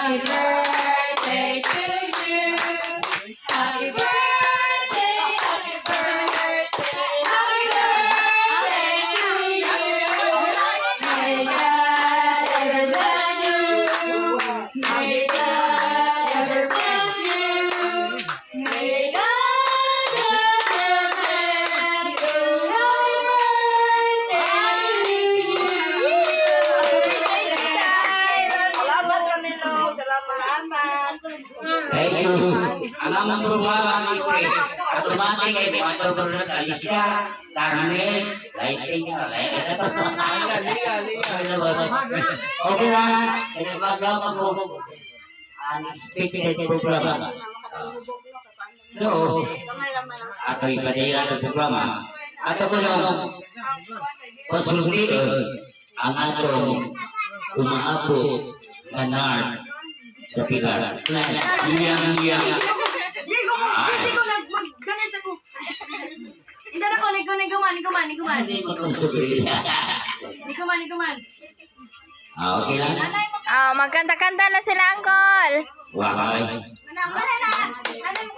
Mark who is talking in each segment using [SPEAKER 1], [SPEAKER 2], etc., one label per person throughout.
[SPEAKER 1] Happy birthday to you. Happy birthday, happy birthday, happy birthday to you. May God ever bless you. May God ever bless you. May God ever bless you.
[SPEAKER 2] Thank you. Alam mo programa ni Pre. Automatic ay matutulog Alicia, Carmen, lighting na light. Okay na. Kaya magawa ko ang expected programa. So, ato ipadaya sa programa. Ato ko lang pasunod ang atong umaabot na nars sa pilar. Iyang.
[SPEAKER 1] Hindi na ko, niguman.
[SPEAKER 2] Okay lang.
[SPEAKER 3] Oh, magkanta-kanta na sila, Uncle.
[SPEAKER 2] Wakay.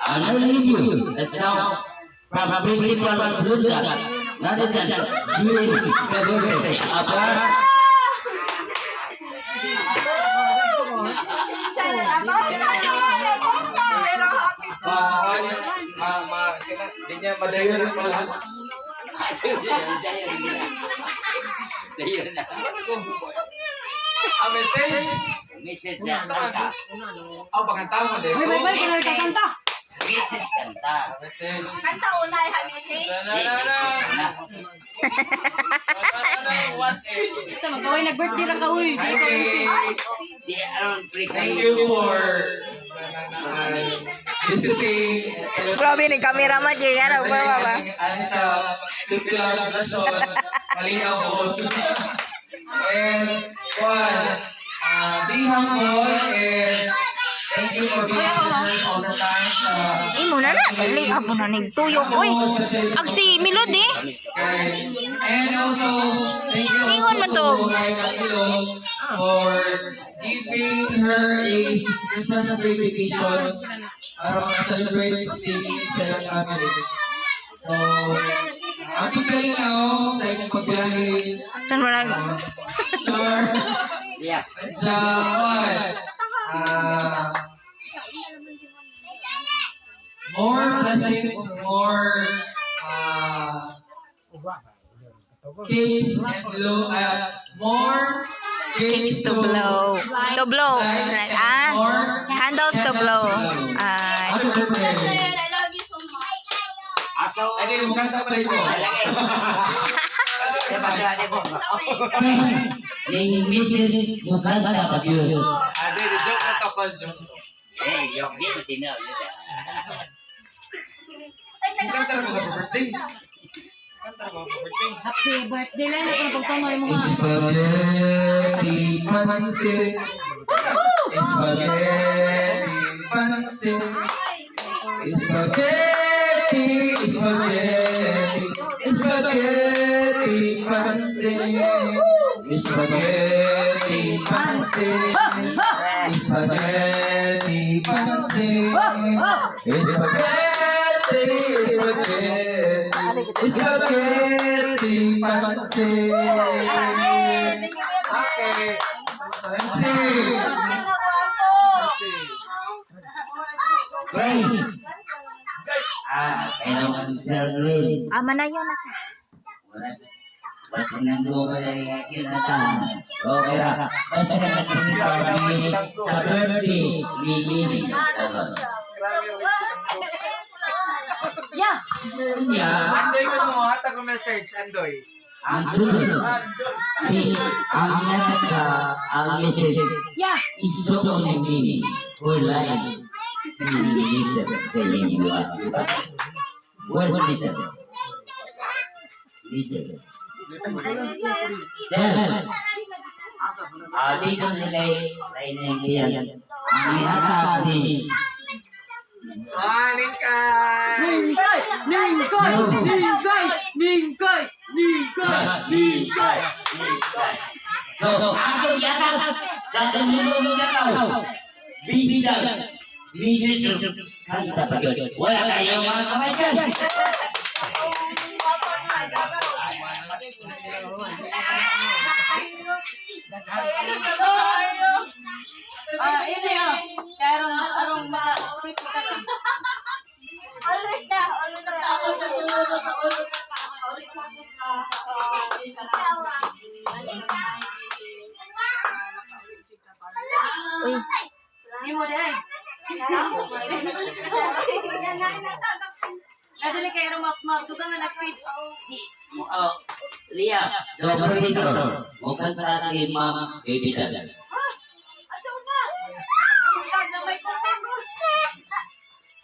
[SPEAKER 2] Ano ninyo? The sound from Principal Lunda. Natin na during the birthday. Apa?
[SPEAKER 4] Hindi niya madayon ang malahat. Ang message.
[SPEAKER 2] Mrs. Kanta.
[SPEAKER 4] Pagkanta mo din.
[SPEAKER 2] Mrs. Kanta.
[SPEAKER 4] Message.
[SPEAKER 1] Kanta una ay hamising. Ito, magkaway nag-birthday lang ka, uy.
[SPEAKER 2] Di aron
[SPEAKER 4] Thank you for visiting.
[SPEAKER 3] Grabe ni kamera mo, Jay. Ano, ba?
[SPEAKER 4] Ano sa Tupilang Blasyon. Malinaw ko. And one, be humble and thank you for being generous all the time sa
[SPEAKER 3] Imo na. Dali, abo na nagtuyok. Uy, ag si Milod eh.
[SPEAKER 4] and also thank you
[SPEAKER 3] Ingon man to.
[SPEAKER 4] also to Kay Camilo for giving her a Christmas vacation para celebrate si Sarah family. So, happy kayo na sa inyong pagbiyahe.
[SPEAKER 3] Saan mo nag...
[SPEAKER 4] Sure.
[SPEAKER 2] Yeah.
[SPEAKER 4] More blessings, more cakes and blow, more
[SPEAKER 3] Cakes to blow. To blow. Candles to blow.
[SPEAKER 4] Happy birthday.
[SPEAKER 1] I love you so much.
[SPEAKER 2] Ato.
[SPEAKER 4] Ay, di, magkanta pa ito.
[SPEAKER 2] Ni Mrs. Mukanta pag yun.
[SPEAKER 4] Ade, joke na to, call joke.
[SPEAKER 2] Yok din, tinaw.
[SPEAKER 4] Magkanta mo sa birthday. Magkanta mo sa birthday.
[SPEAKER 1] Happy birthday lang. Ito na pagtanoy mo nga.
[SPEAKER 4] Spaghetti pansit. Spaghetti pansit. Spaghetti, spaghetti. Spaghetti pansit. Spaghetti pansit. Spaghetti pansit. Spaghetti pansit. Okay.
[SPEAKER 2] Pray. Kailangan celebrate.
[SPEAKER 3] Ama na yun ata.
[SPEAKER 2] Basta nandun ka lang yung kinatan. Okay ra. Basta nakasunod kami sa birthday. Lili.
[SPEAKER 1] Yeah.
[SPEAKER 4] Andoy ko mo hatag ko message, Andoy.
[SPEAKER 2] Ang sunod. Ang lahat ka, ang message.
[SPEAKER 1] Yeah.
[SPEAKER 2] Iso ko ng mini. For life. Listen. Saying you are. Where's listen? Listen. Sir. Dito nila ay nangyayari. Ang ihatag ni So, ako yata sa tanilo mo na tao. Bibidang. Mrs. Kanta pa yun. Wala kayong mga kamay dyan.
[SPEAKER 1] Yun na yun. Kaya arong ma-sweet ka na.
[SPEAKER 5] Always na, always na.
[SPEAKER 1] Ako sa sunod sa ulo.
[SPEAKER 3] Uy.
[SPEAKER 1] Hindi mo din. Nadali kayo ng maptugang na nag-speech.
[SPEAKER 2] Oh, Lia, double dito. Mukhang taas kay Mama Bibidang.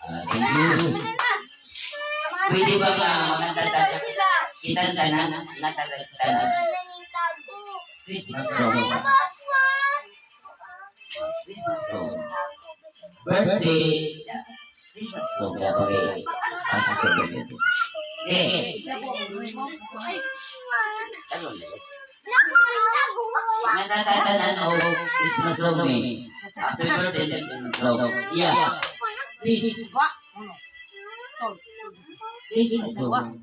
[SPEAKER 2] Thank you. Pwede ba ba magandang kita na natagatan? Christmas song. Christmas song. Birthday. Christmas song. Kaya pa rin. Ano ulit? Natatanan o Christmas song eh. Happy birthday Christmas song. Yeah. Christmas song. Christmas song.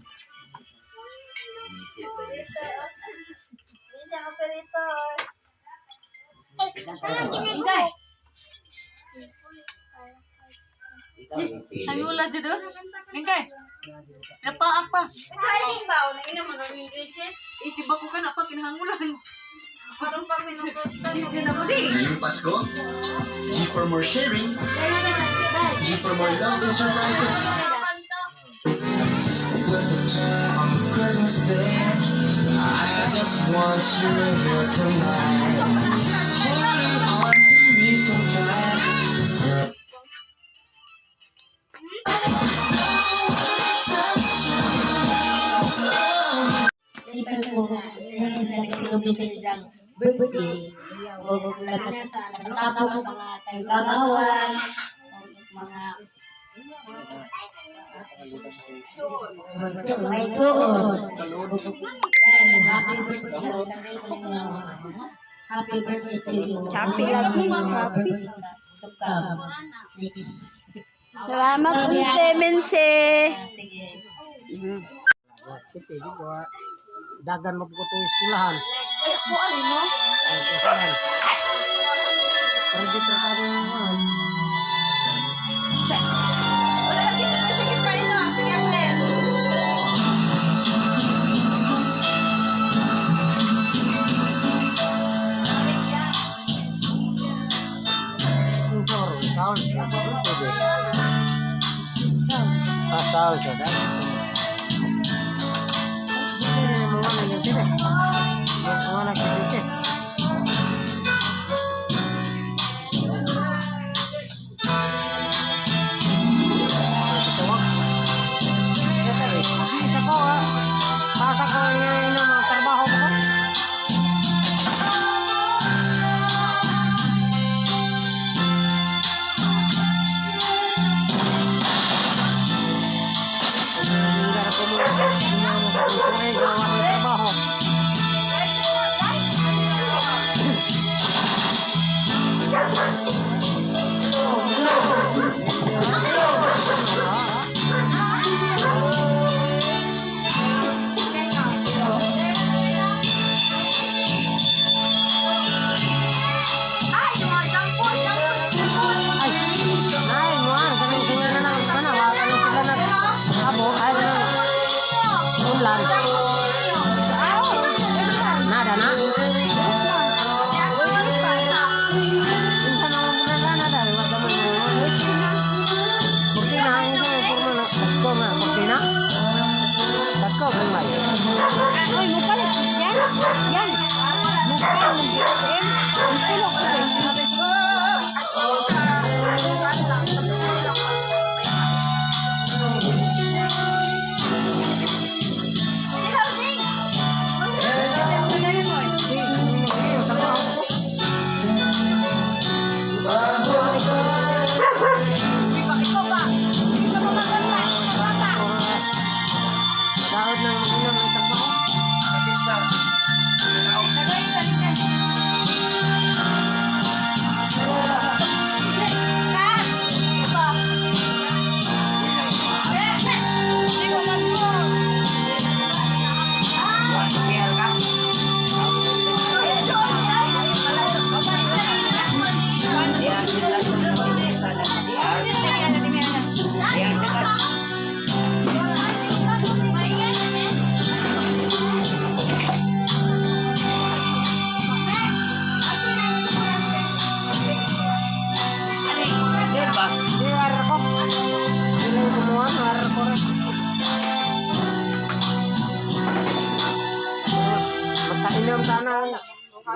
[SPEAKER 1] Hangula si doon. Hingkay. Napaan pa. Isip ako ka na pa kinahangulan. Parang pang minukot. Hindi na mo din.
[SPEAKER 6] Ngayong Pasko, G for more sharing, G for more love and surprises. With the time on Christmas Day, I just want you here tonight. Holding on to me so tight, girl.
[SPEAKER 7] birthday o tapos mga tagagawan mga may suot happy birthday to you
[SPEAKER 3] Happy lagi mo, happy. Salamat po, Temense.
[SPEAKER 8] Dagan mo po itong eskulahan.
[SPEAKER 5] Ay, ako alin mo?
[SPEAKER 8] Pwede pa tayo naman.
[SPEAKER 5] Wala lagi ito pa. Sige, try na. Sige, Aplen.
[SPEAKER 8] Ang sorry, sound. Pwede. Sound ka na. Isa ko ha. Pasa ko yung trabaho ko. Trabaho.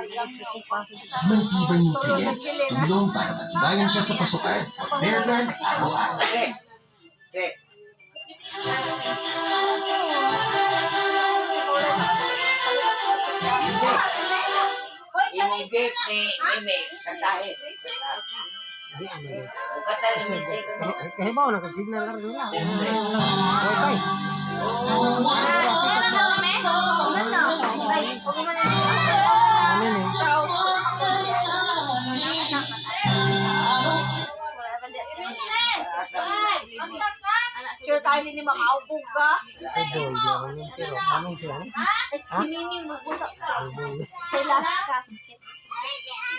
[SPEAKER 6] Matibay nutrients, tulong para matibayan siya sa pasukan. Fairland, araw-araw.
[SPEAKER 2] Sit. Imong gift ni Mimi, kantahe.
[SPEAKER 8] Di ano yun.
[SPEAKER 2] Kung kanta ni music,
[SPEAKER 8] Kahibaw na kung signal na rin nila.
[SPEAKER 2] siyempre.
[SPEAKER 8] Okay. Ano yun eh.
[SPEAKER 5] Sure tayo din ni makaupog ka.
[SPEAKER 8] Ay, boy, yun yun. Pero, anong siya?
[SPEAKER 5] Hinining mo sa sila ka.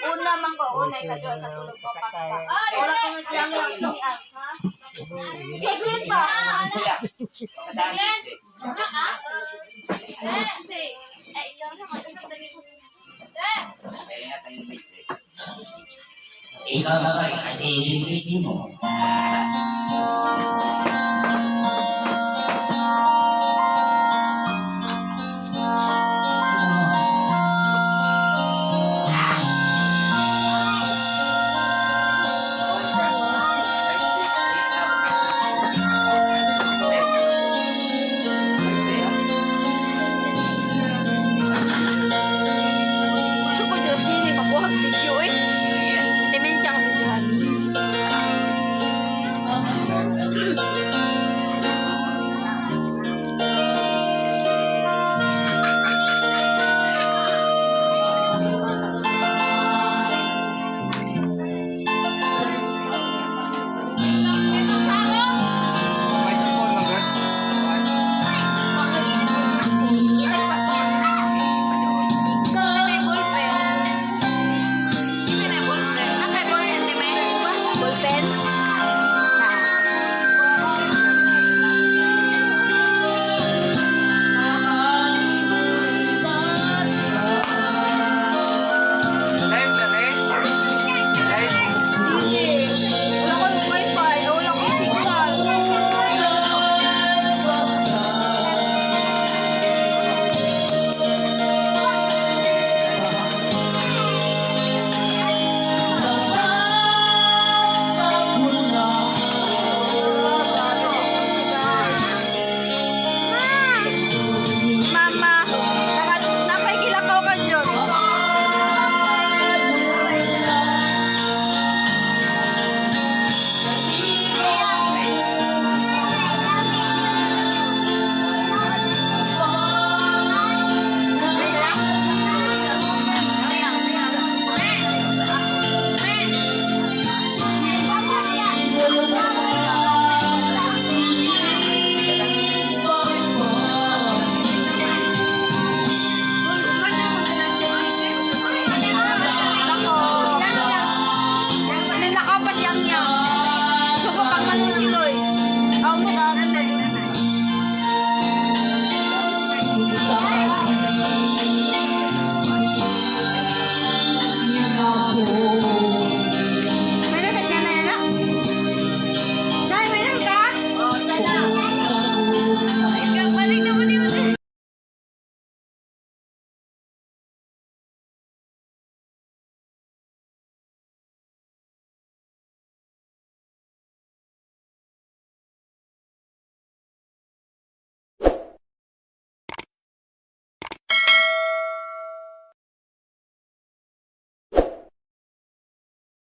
[SPEAKER 5] Una man ko, una ikaduha sa tulog ko pa. Wala ko lang lang ha. Iglit pa.
[SPEAKER 2] Sila. Kanta ni music. Kaya nga tayo music. Ikaw ba ay kasi mo?